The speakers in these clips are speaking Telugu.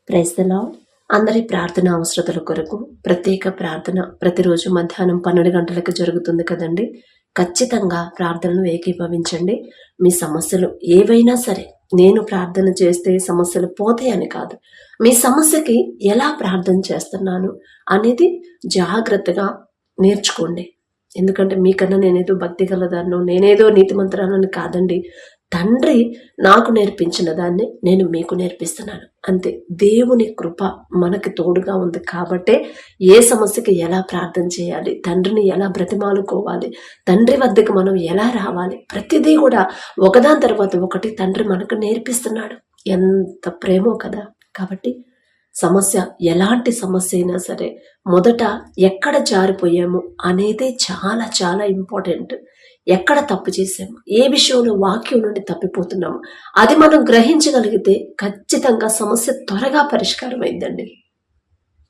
Praise the lord. అందరి ప్రార్థన అవసరతల కొరకు ప్రత్యేక ప్రార్థన ప్రతిరోజు మధ్యాహ్నం 12 గంటలకు జరుగుతుంది కదండి. ఖచ్చితంగా ప్రార్థనను ఏకీభవించండి. మీ సమస్యలు ఏవైనా సరే, నేను ప్రార్థన చేస్తే సమస్యలు పోతాయని కాదు, మీ సమస్యకి ఎలా ప్రార్థన చేస్తున్నాను అనేది జాగ్రత్తగా నేర్చుకోండి. ఎందుకంటే మీకన్నా నేనేదో భక్తి గలదాన్నో, నేనేదో నీతిమంతురాలని కాదండి. తండ్రి నాకు నేర్పించిన దాన్ని నేను మీకు నేర్పిస్తున్నాను అంతే. దేవుని కృప మనకి తోడుగా ఉంది కాబట్టే ఏ సమస్యకి ఎలా ప్రార్థన చేయాలి, తండ్రిని ఎలా బ్రతిమాలుకోవాలి, తండ్రి వద్దకు మనం ఎలా రావాలి, ప్రతిదీ కూడా ఒకదాని తర్వాత ఒకటి తండ్రి మనకు నేర్పిస్తున్నాడు. ఎంత ప్రేమో కదా. కాబట్టి సమస్య, ఎలాంటి సమస్య అయినా సరే, మొదట ఎక్కడ జారిపోయాము అనేది చాలా చాలా ఇంపార్టెంట్. ఎక్కడ తప్పు చేసాము, ఏ విషయంలో వాక్యం నుండి తప్పిపోతున్నాము, అది మనం గ్రహించగలిగితే ఖచ్చితంగా సమస్య త్వరగా పరిష్కారం అయిందండి.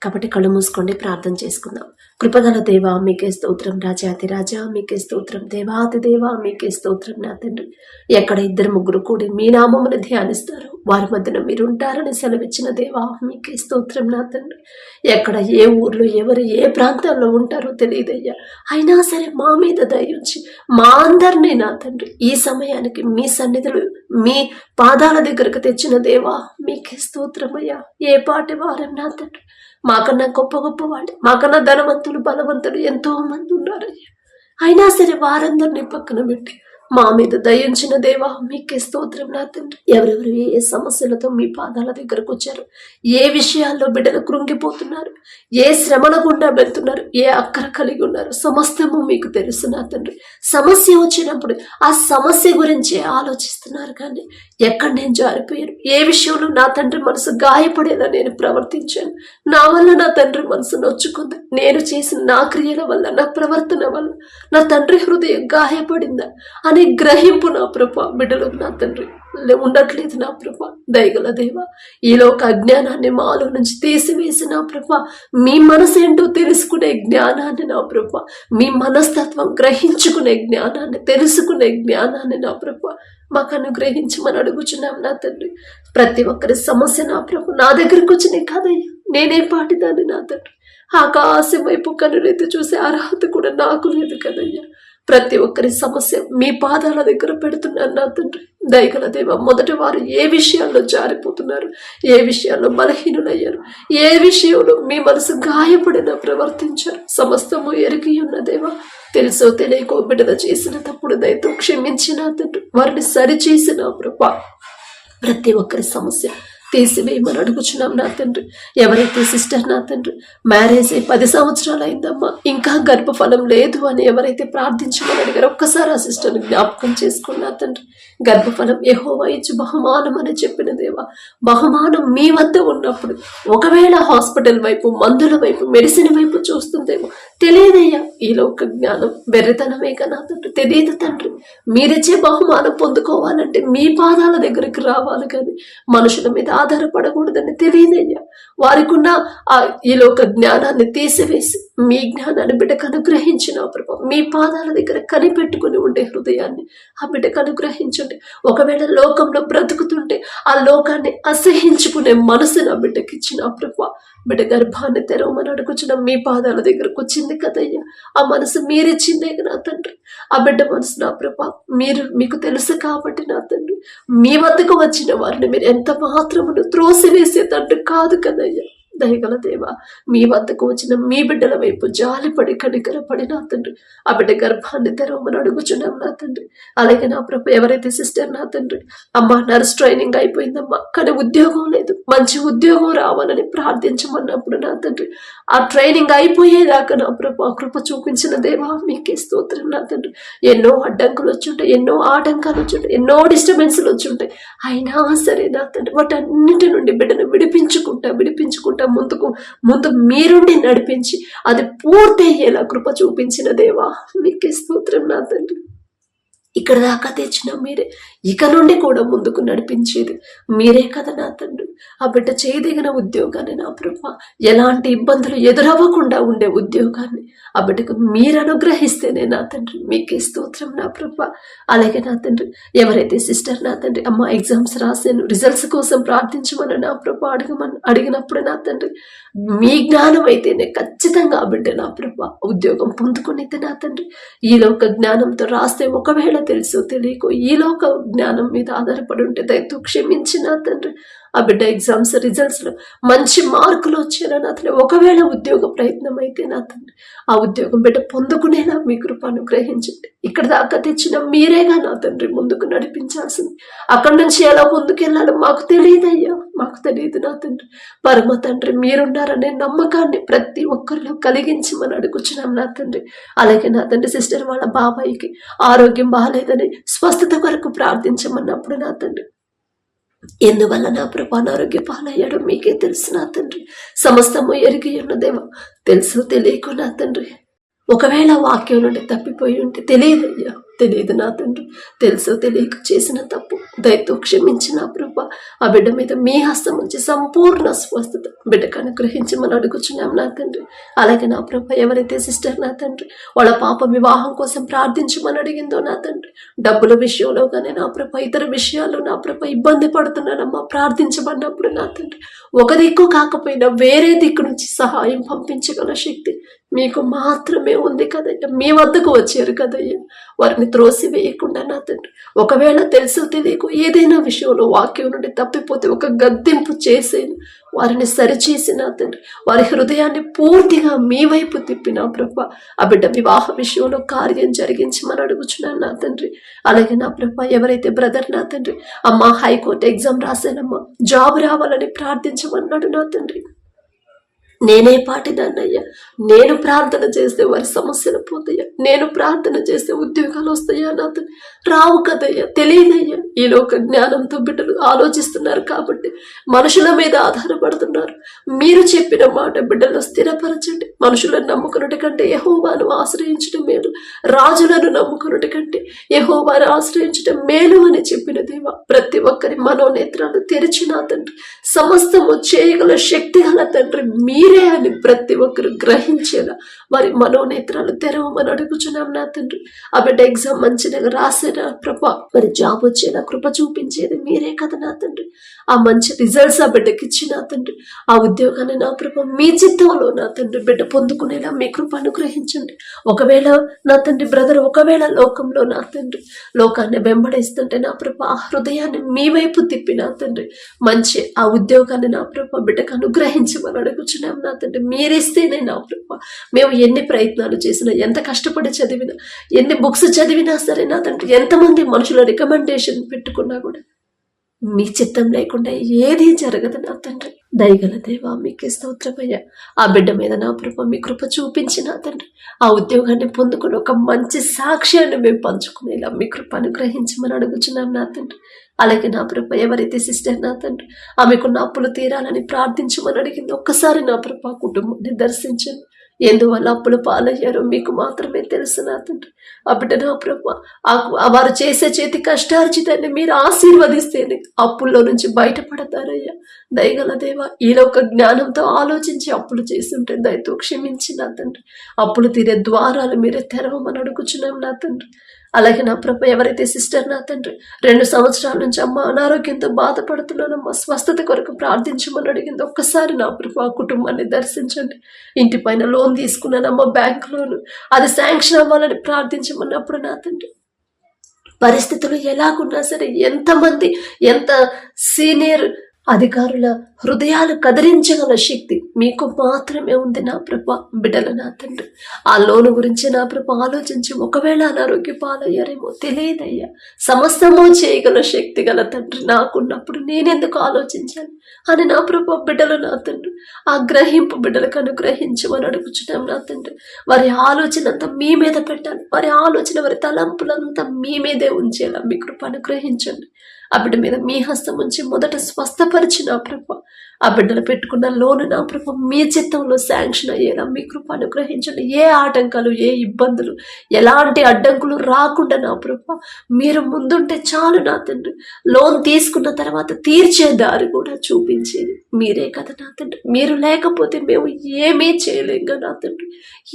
కాబట్టి కళ్ళు మూసుకోండి, ప్రార్థన చేసుకుందాం. కృపగల దేవా మీకే స్తోత్రం, రాజాతి రాజా మీకే స్తోత్రం, దేవాతి దేవా మీకే స్తోత్రం. నా తండ్రి, ఎక్కడ 2-3 కూడి మీ నామమును ధ్యానిస్తారు వారి మధ్యన మీరు ఉంటారని సెలవిచ్చిన దేవా మీకే స్తోత్రం. నా తండ్రి, ఎక్కడ ఏ ఊర్లో ఎవరు ఏ ప్రాంతాల్లో ఉంటారో తెలియదయ్యా, అయినా సరే మా మీద దయించి మా అందరినీ నా తండ్రి ఈ సమయానికి మీ సన్నిధులు మీ పాదాల దగ్గరకు తెచ్చిన దేవా మీకే స్తోత్రమయ్యా. ఏ పాటి వారం నా తండ్రి, మాకన్నా గొప్ప గొప్ప వాళ్ళు, మాకన్నా ధనవంతులు బలవంతులు ఎంతో మంది ఉన్నారయ్యా. అయినా సరే వారందరినీ పక్కన పెట్టి మా మీద దయించిన దేవా మీకే స్తోత్రం. నా తండ్రి, ఎవరెవరు ఏ సమస్యలతో మీ పాదాల దగ్గరకు వచ్చారు, ఏ విషయాల్లో బిడ్డలు కృంగిపోతున్నారు, ఏ శ్రమల గుండా వెళ్తున్నారు, ఏ అక్కర కలిగి ఉన్నారు, సమస్తము మీకు తెలుసు. నా తండ్రి, సమస్య వచ్చినప్పుడు ఆ సమస్య గురించి ఆలోచిస్తున్నారు కానీ ఎక్కడ నేను జారిపోయాను, ఏ విషయంలో నా తండ్రి మనసు గాయపడేలా నేను ప్రవర్తించాను, నా వల్ల నా తండ్రి మనసు నొచ్చుకుంది, నేను చేసిన నా క్రియల వల్ల, నా ప్రవర్తన వల్ల నా తండ్రి హృదయం గాయపడిందా అనే గ్రహింపు నా ప్రభా బిడ్డలు నా తండ్రి ఉండట్లేదు. నా ప్రభా దయగల దేవా, ఈలోక అజ్ఞానాన్ని మాలో నుంచి తీసివేసి నా ప్రభా మీ మనసు ఏంటో తెలుసుకునే జ్ఞానాన్ని, నా ప్రభా మీ మనస్తత్వం గ్రహించుకునే జ్ఞానాన్ని, తెలుసుకునే జ్ఞానాన్ని నా ప్రభా మాకు అనుగ్రహించమని అడుగుచున్నాం. నా తండ్రి, ప్రతి ఒక్కరి సమస్య నా ప్రభు నా దగ్గరకు వచ్చినాయి కాదయ్యా, నేనే పాటిదాన్ని. నా తండ్రి, ఆకాశం వైపు కనులెత్తి చూసే అర్హత కూడా నాకు లేదు కదయ్యా. ప్రతి ఒక్కరి సమస్య మీ పాదాల దగ్గర పెడుతున్నాను. నా తండ్రి, దయగల దేవ, మొదటి వారు ఏ విషయాల్లో జారిపోతున్నారు, ఏ విషయాల్లో బలహీనులయ్యారు, ఏ విషయంలో మీ మనసు గాయపడిన ప్రవర్తించారు, సమస్తము ఎరిగి ఉన్న దేవా. తెలుసో తెలియకో బిడ్డలు చేసిన తప్పుడు దయతో క్షమించిన తండ్రి, వారిని సరిచేసిన ప్రభా ప్రతి ఒక్కరి సమస్య తీసివేయమని అడుగుచున్నాం. నా తండ్రి, ఎవరైతే సిస్టర్ నా తండ్రి మ్యారేజ్ అయి 10 సంవత్సరాలు అయిందమ్మా, ఇంకా గర్భఫలం లేదు అని ఎవరైతే ప్రార్థించమని అడిగారు, ఒక్కసారి ఆ సిస్టర్ని జ్ఞాపకం చేసుకున్న నా తండ్రి, గర్భఫలం యెహోవా ఇచ్చు బహుమానం అని చెప్పిన దేవా, బహుమానం మీ వద్ద ఉన్నప్పుడు ఒకవేళ హాస్పిటల్ వైపు, మందుల వైపు, మెడిసిన్ వైపు చూస్తుందేమో తెలియదయ్యా. ఈ లోక జ్ఞానం వెర్రితనమే కదా నా తండ్రి, తెలియదు తండ్రి. మీరిచ్చే బహుమానం పొందుకోవాలంటే మీ పాదాల దగ్గరికి రావాలి కానీ మనుషుల మీద ఆధారపడకూడదని తెలియదయ్యా. వారికి ఉన్న ఈ లోక జ్ఞానాన్ని తీసివేసి మీ జ్ఞానాన్ని బిడ్డకు అనుగ్రహించిన ప్రభు, మీ పాదాల దగ్గర కనిపెట్టుకుని ఉండే హృదయాన్ని ఆ బిడ్డకు అనుగ్రహించండి. ఒకవేళ లోకంలో బ్రతుకుతుంటే ఆ లోకాన్ని అసహించుకునే మనసు నా బిడ్డకి ఇచ్చిన ప్రభు, బిడ్డ గర్భాన్ని తెరవమని అడుగుచున్న మీ పాదాల దగ్గరకు వచ్చింది కదయ్యా. ఆ మనసు మీరిచ్చిందే నా తండ్రి, ఆ బిడ్డ మనసు నా ప్రభా మీకు తెలుసు కాబట్టి నా తండ్రి, మీ వద్దకు వచ్చిన వారిని మీరు ఎంత మాత్రమును త్రోసివేసే తండ్రి కాదు కదయ్యా. దయగల దేవా, మీ వద్దకు వచ్చిన మీ బిడ్డల వైపు జాలిపడి కనికరపడి నా తండ్రి ఆ బిడ్డ గర్భాన్ని తెరవమని అడుగుచున్నాం. నా తండ్రి, అలాగే నా ప్రభు ఎవరైతే సిస్టర్ నా తండ్రి అమ్మ నర్స్ ట్రైనింగ్ అయిపోయిందమ్మా కానీ ఉద్యోగం లేదు, మంచి ఉద్యోగం రావాలని ప్రార్థించమన్నప్పుడు నా తండ్రి ఆ ట్రైనింగ్ అయిపోయేదాకా నా ప్రభు ఆ కృప చూపించిన దేవా మీకే స్తోత్రం. నా తండ్రి, ఎన్నో అడ్డంకులు వచ్చుంటాయి, ఎన్నో ఆటంకాలు వచ్చుంటాయి, ఎన్నో డిస్టర్బెన్స్లు వచ్చుంటాయి, అయినా సరే నా తండ్రి వాటన్నింటి నుండి బిడ్డను విడిపించుకుంటా ముందు మీరుండి నడిపించి అది పూర్తి అయ్యేలా కృప చూపించిన దేవా మీకే స్తోత్రం. నా తండ్రి, ఇక్కడ దాకా తెచ్చిన మీరే, ఇక నుండి కూడా ముందుకు నడిపించేది మీరే కదా నా తండ్రి. ఆ బిడ్డ చేయదగిన ఉద్యోగాన్ని నా ప్రభా, ఎలాంటి ఇబ్బందులు ఎదురవ్వకుండా ఉండే ఉద్యోగాన్ని ఆ బిడ్డకు మీరు అనుగ్రహిస్తేనే నా తండ్రి మీకే స్తోత్రం నా ప్రభా. అలాగే నా తండ్రి, ఎవరైతే సిస్టర్ నా తండ్రి అమ్మ ఎగ్జామ్స్ రాసాను రిజల్ట్స్ కోసం ప్రార్థించమని నా ప్రభా అడిగినప్పుడు నా తండ్రి మీ జ్ఞానం అయితేనే ఖచ్చితంగా ఆ బిడ్డ నా ప్రభా ఉద్యోగం పొందుకునేది నా తండ్రి. ఈ లోక జ్ఞానంతో రాస్తే ఒకవేళ తెలుసో తెలియకో ఈ లోక జ్ఞానం మీద ఆధారపడి ఉంటే దయతో క్షమించి నా తండ్రి ఆ బిడ్డ ఎగ్జామ్స్ రిజల్ట్స్ లో మంచి మార్కులు వచ్చేలా నా తండ్రి, ఒకవేళ ఉద్యోగ ప్రయత్నం అయితే నా తండ్రి ఆ ఉద్యోగం బిడ్డ పొందుకునేలా మీ కృప అనుగ్రహించండి. ఇక్కడ దాకా తెచ్చిన మీరేగా నా తండ్రి ముందుకు నడిపించాల్సింది. అక్కడి నుంచి ఎలా ముందుకెళ్ళాలో మాకు తెలియదయ్యా, మాకు తెలియదు నా తండ్రి. పరమ తండ్రి మీరున్నారనే నమ్మకాన్ని ప్రతి ఒక్కరిలో కలిగించమని అడుగుచున్నాం నా తండ్రి. అలాగే నా తండ్రి సిస్టర్ వాళ్ళ బాబాయికి ఆరోగ్యం బాగాలేదని స్వస్థత కొరకు ప్రార్థించమన్నప్పుడు నా తండ్రి ఎందువల్ల నా ప్రభా అనారోగ్య పాలయ్యాడో మీకే తెలుసు నా తండ్రి. సమస్తము ఎరిగి ఉన్నదేమో తెలుసు తెలియకు నా తండ్రి. ఒకవేళ వాక్యం నుండి తప్పిపోయి ఉంటే తెలియదయ్యా, తెలియదు నా తండ్రి. తెలుసో తెలియక చేసిన తప్పు దయతో క్షమించిన ప్రభా ఆ బిడ్డ మీద మీ హస్తం ఉంచి సంపూర్ణ స్వస్థత బిడ్డకు అనుగ్రహించమని అడుగుచున్నాం నా తండ్రి. అలాగే నా ప్రభా ఎవరైతే సిస్టర్ నా తండ్రి వాళ్ళ పాప వివాహం కోసం ప్రార్థించమని అడిగిందో నా తండ్రి, డబ్బుల విషయంలో కానీ నా ప్రభా ఇతర విషయాల్లో నా ప్రభా ఇబ్బంది పడుతున్నానమ్మా ప్రార్థించమన్నప్పుడు నా తండ్రి ఒక దిక్కు కాకపోయినా వేరే దిక్కు నుంచి సహాయం పంపించగల శక్తి మీకు మాత్రమే ఉంది కదయ్యా. మీ వద్దకు వచ్చారు కదయ్యా, వారిని త్రోసివేయకుండా నా తండ్రి ఒకవేళ తెలుసో తెలియకు ఏదైనా విషయంలో వాక్యం నుండి తప్పిపోతే ఒక గద్దింపు చేసేను వారిని సరిచేసి నా తండ్రి వారి హృదయాన్ని పూర్తిగా మీ వైపు తిప్పిన ప్రభా ఆ బిడ్డ వివాహ విషయంలో కార్యం జరిగించమని అడుగుచున్నాను నా తండ్రి. అలాగే నా ప్రభా ఎవరైతే బ్రదర్ నా తండ్రి అమ్మ హైకోర్టు ఎగ్జామ్ రాశానమ్మా జాబ్ రావాలని ప్రార్థించమన్నాడు నా తండ్రి, నేనే పాటిదాన్నయ్యా. నేను ప్రార్థన చేస్తే వారి సమస్యలు పోతాయా, నేను ప్రార్థన చేస్తే ఉద్యోగాలు వస్తాయా నా తండ్రి రావు కదయ్యా, తెలియదయ్యా. ఈ లోక జ్ఞానంతో బిడ్డలు ఆలోచిస్తున్నారు కాబట్టి మనుషుల మీద ఆధారపడుతున్నారు. మీరు చెప్పిన మాట బిడ్డలు స్థిరపరచండి. మనుషులను నమ్ముకున్నటి కంటే యెహోవాను ఆశ్రయించడం మేలు, రాజులను నమ్ముకున్నటి కంటే యెహోవాను ఆశ్రయించడం మేలు అని చెప్పిన దేవా ప్రతి ఒక్కరి మనోనేత్రాలు తెరిచిన తండ్రి సమస్తము చేయగల శక్తి గల తండ్రి మీరే అని ప్రతి ఒక్కరు గ్రహించేలా వారి మనోనేత్రాలు తెరవమని అడుగుచున్నాం నా తండ్రి. ఆ బిడ్డ ఎగ్జామ్ మంచిగా రాసేనా ప్రభా మరి జాబ్ వచ్చేలా కృప చూపించేది మీరే కదా నా తండ్రి. ఆ మంచి రిజల్ట్స్ ఆ బిడ్డకి ఇచ్చిన తండ్రి ఆ ఉద్యోగాన్ని నా ప్రభా మీ చిత్తంలో నా తండ్రి బిడ్డ పొందుకునేలా మీ కృప అనుగ్రహించండి. ఒకవేళ నా తండ్రి బ్రదర్ ఒకవేళ లోకంలో నా తండ్రి లోకాన్ని వెంబడిస్తుంటే నా ప్రభా ఆ హృదయాన్ని మీ వైపు తిప్పి నా తండ్రి మంచి ఆ ఉద్యోగాన్ని నా ప్రభా బిడ్డకు అనుగ్రహించమని అడుగుచున్నాం నా తండ్రి. మీరిస్తేనే నా ప్రభా మేము ఎన్ని ప్రయత్నాలు చేసినా ఎంత కష్టపడి చదివినా ఎన్ని బుక్స్ చదివినా సరే నా తండ్రి ఎంతమంది మనుషుల రికమెండేషన్ పెట్టుకున్నా కూడా మీ చిత్తం లేకుండా ఏదీ జరగదు నా తండ్రి. దయగల దేవా మీకే స్తోత్రమయ్యా. ఆ బిడ్డ మీద నా ప్రభా మీ కృప చూపించి నా తండ్రి ఆ ఉద్యోగాన్ని పొందుకుని ఒక మంచి సాక్ష్యాన్ని మేము పంచుకునేలా మీ కృప అనుగ్రహించమని అడుగుచున్నాం నా తండ్రి. అలాగే నా ప్రభ ఎవరైతే సిస్టర్ నా తండ్రి ఆమెకున్న అప్పులు తీరాలని ప్రార్థించమని అడిగింది ఒక్కసారి నా ప్రభ కుటుంబాన్ని దర్శించండి. ఎందువల్ల అప్పులు పాలయ్యారో మీకు మాత్రమే తెలుసు నా తండ్రి. ఆ బిడ్డ నా ప్రభ వారు చేసే చేతి కష్టార్జితాన్ని మీరు ఆశీర్వదిస్తేనే అప్పుల్లో నుంచి బయటపడతారయ్యా. దయగల దేవా ఈలో ఒక జ్ఞానంతో ఆలోచించి అప్పులు చేస్తుంటే దయతో క్షమించి నా తండ్రి అప్పులు తీరే ద్వారాలు మీరే తెరవమని అడుగుచున్నాం నా తండ్రి. అలాగే నా ప్రభ ఎవరైతే సిస్టర్ నా తండ్రి 2 సంవత్సరాల నుంచి అమ్మ అనారోగ్యంతో బాధపడుతున్నానమ్మా స్వస్థత కొరకు ప్రార్థించమని అడిగింది ఒక్కసారి నా ప్రభ ఆ కుటుంబాన్ని దర్శించండి. ఇంటి పైన లోన్ తీసుకున్నానమ్మా బ్యాంక్ లోన్ అది శాంక్షన్ అవ్వాలని ప్రార్థించమన్నప్పుడు నా తండ్రి పరిస్థితులు ఎలాగున్నా సరే ఎంతమంది ఎంత సీనియర్ అధికారుల హృదయాలు కదిలించగల శక్తి మీకు మాత్రమే ఉంది నా ప్రభ. బిడ్డల నా తండ్రి ఆ లోను గురించి నా ప్రభ ఆలోచించి ఒకవేళ అనారోగ్య పాలయ్యారేమో తెలియదయ్యా. సమస్తము చేయగల శక్తి గల తండ్రి నాకున్నప్పుడు నేనెందుకు ఆలోచించాలి అని నా ప్రభ బిడ్డలు నా తండ్రి ఆ గ్రహింపు బిడ్డలకు అనుగ్రహించమని అడుగుచున్నాం నా తండ్రి. వారి ఆలోచన అంతా మీ మీద పెట్టాలి, వారి ఆలోచన వారి తలంపులంతా మీ మీదే ఉంచేలా మీ కృప అనుగ్రహించండి. ఆ బిడ్డ మీద మీ హస్తం ఉంచి మొదట స్వస్థపరిచిన ప్రభ ఆ బిడ్డలు పెట్టుకున్న లోను నా ప్రభా మీ చిత్తంలో శాంక్షన్ అయ్యేలా మీ కృప అనుగ్రహించండి. ఏ ఆటంకాలు, ఏ ఇబ్బందులు, ఎలాంటి అడ్డంకులు రాకుండా నా ప్రభా మీరు ముందుంటే చాలు నా తండ్రి. లోన్ తీసుకున్న తర్వాత తీర్చే దారి కూడా చూపించేది మీరే కదా నా తండ్రి. మీరు లేకపోతే మేము ఏమీ చేయలేంగా నా తండ్రి.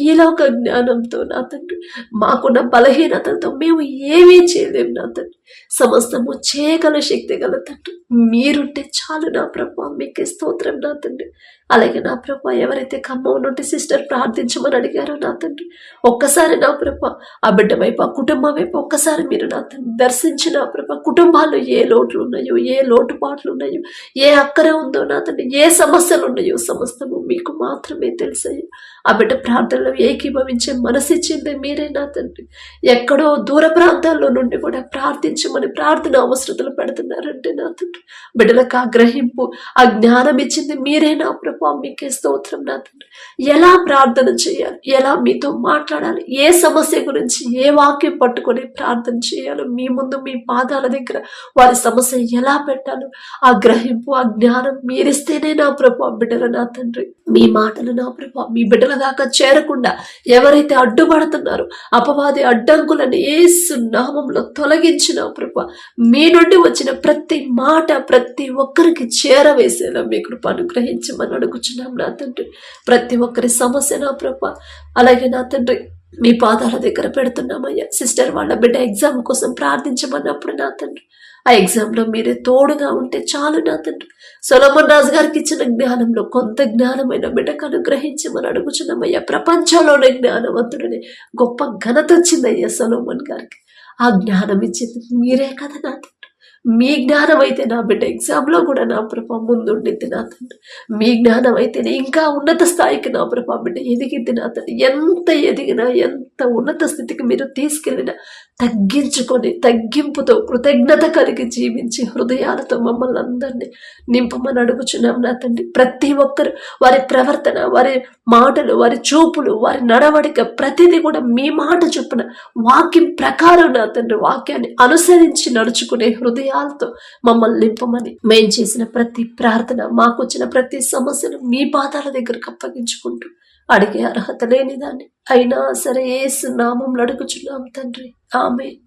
ఈలోక జ్ఞానంతో నా తండ్రి, మాకున్న బలహీనతలతో మేము ఏమీ చేయలేము నా తండ్రి. సమస్తము చేయగల శక్తి గల తండ్రి మీరుంటే చాలు నా ప్రభా. మీకు స్తోత్రం నా తండ్రి. అలాగే నా ప్రభా ఎవరైతే ఖమ్మం నుండి సిస్టర్ ప్రార్థించమని అడిగారో నా తండ్రి, ఒక్కసారి నా ప్రభా ఆ బిడ్డ వైపు, ఆ కుటుంబం వైపు ఒక్కసారి మీరు నా తండ్రి దర్శించి నా ప్రభా కుటుంబాల్లో ఏ లోట్లు ఉన్నాయో, ఏ లోటుపాట్లు ఉన్నాయో, ఏ అక్కర ఉందో నా తండ్రి, ఏ సమస్యలు ఉన్నాయో సమస్తము మీకు మాత్రమే తెలుసయ్యో. ఆ బిడ్డ ప్రార్థనలో ఏకీభవించే మనసిచ్చిందే మీరే నా తండ్రి. ఎక్కడో దూర ప్రాంతాల్లో నుండి కూడా ప్రార్థించమని ప్రార్థన అవసరతలు పెడుతున్నారంటే నా తండ్రి, బిడ్డలకు ఆ గ్రహింపు, ఆ జ్ఞానం ఇచ్చింది మీరే నా ప్రభా. మీకే స్తోత్రం నా తండ్రి. ఎలా ప్రార్థన చేయాలి, ఎలా మీతో మాట్లాడాలి, ఏ సమస్య గురించి ఏ వాక్యం పట్టుకొని ప్రార్థన చేయాలో, మీ ముందు మీ పాదాల దగ్గర వారి సమస్య ఎలా పెట్టాలో ఆ గ్రహింపు, ఆ జ్ఞానం మీరిస్తేనే నా ప్రభా బిడ్డలు నా తండ్రి మీ మాటలు నా ప్రభా మీ బిడ్డల దాకా చేరకుండా ఎవరైతే అడ్డుపడుతున్నారో అపవాది అడ్డంకులను యేసు నామములో తొలగించిన ప్రభా మీ నుండి వచ్చిన ప్రతి మాట ప్రతి ఒక్కరికి చేరవేసేలా మీ కృప అనుగ్రహించమని అడుగుచున్నాం నా తండ్రి. ప్రతి ఒక్కరి సమస్య నా ప్రభా అలాగే నా తండ్రి మీ పాదాల దగ్గర పెడుతున్నామయ్యా. సిస్టర్ వాళ్ళ బిడ్డ ఎగ్జామ్ కోసం ప్రార్థించమన్నప్పుడు నా తండ్రి ఆ ఎగ్జామ్లో మీరే తోడుగా ఉంటే చాలు నా తండ్రి. సొలొమోన్ రాజు గారికి ఇచ్చిన జ్ఞానంలో కొంత జ్ఞానమైన బిడ్డకు అనుగ్రహించమని అడుగుచున్నామయ్యా. ప్రపంచంలోనే జ్ఞానవంతుడని గొప్ప ఘనత వచ్చిందయ్యా సొలొమోన్ గారికి. ఆ జ్ఞానం ఇచ్చింది మీరే కదా నా తండ్రి. మీ జ్ఞానం అయితే నా బిడ్డ ఎగ్జామ్లో కూడా నా ప్రభా ముందుండింది నా తండ్రి. మీ జ్ఞానం అయితేనే ఇంకా ఉన్నత స్థాయికి నా ప్రభా బిడ్డ ఎదిగింది నా తండ్రి. ఎంత ఎదిగినా ఎంత ఉన్నత స్థితికి మీరు తీసుకెళ్ళినా తగ్గించుకొని తగ్గింపుతో కృతజ్ఞత కలిగి జీవించి హృదయాలతో మమ్మల్ని అందరినీ నింపమని అడుగుచున్నాం నా తండ్రి. ప్రతి ఒక్కరు వారి ప్రవర్తన, వారి మాటలు, వారి చూపులు, వారి నడవడిక ప్రతిదీ కూడా మీ మాట చొప్పున వాక్యం ప్రకారం నా తండ్రి వాక్యాన్ని అనుసరించి నడుచుకునే హృదయాలతో మమ్మల్ని నింపమని మేం చేసిన ప్రతి ప్రార్థన, మాకు వచ్చిన ప్రతి సమస్యను మీ పాదాల దగ్గరకు అప్పగించుకుంటూ అడిగే అర్హత లేని దాన్ని అయినా సరే యేసు నామములో అడుగుచున్నాం తండ్రి. ఆమేన్.